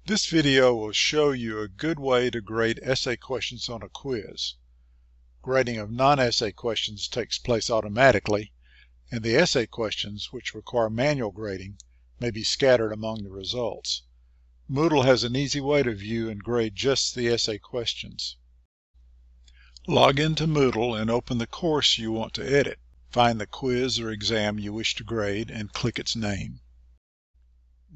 This video will show you a good way to grade essay questions on a quiz. Grading of non-essay questions takes place automatically, and the essay questions, which require manual grading, may be scattered among the results. Moodle has an easy way to view and grade just the essay questions. Log into Moodle and open the course you want to edit. Find the quiz or exam you wish to grade and click its name.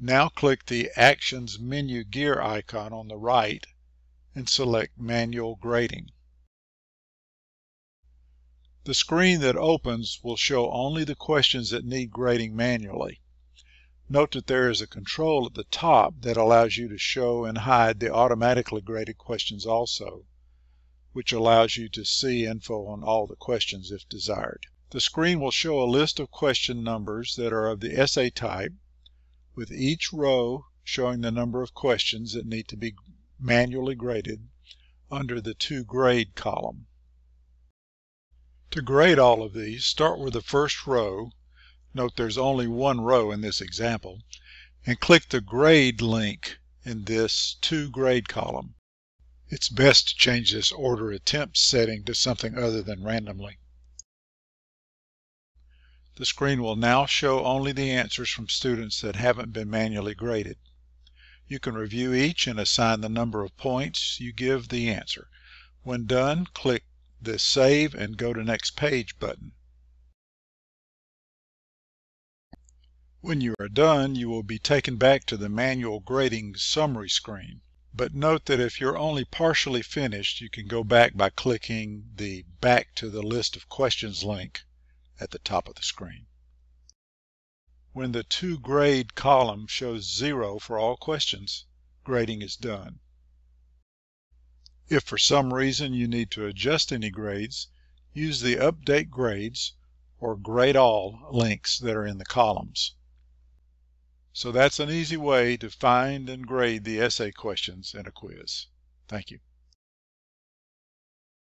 Now click the Actions menu gear icon on the right and select Manual Grading. The screen that opens will show only the questions that need grading manually. Note that there is a control at the top that allows you to show and hide the automatically graded questions also, which allows you to see info on all the questions if desired. The screen will show a list of question numbers that are of the essay type, with each row showing the number of questions that need to be manually graded under the To Grade column. To grade all of these, start with the first row. Note there's only one row in this example, and click the Grade link in this To Grade column. It's best to change this Order Attempts setting to something other than randomly. The screen will now show only the answers from students that haven't been manually graded. You can review each and assign the number of points you give the answer. When done, click the Save and Go to Next Page button. When you are done, you will be taken back to the manual grading summary screen. But note that if you're only partially finished, you can go back by clicking the Back to the List of Questions link at the top of the screen. When the To Grade column shows 0 for all questions, grading is done. If for some reason you need to adjust any grades, use the Update Grades or Grade All links that are in the columns. So that's an easy way to find and grade the essay questions in a quiz. Thank you.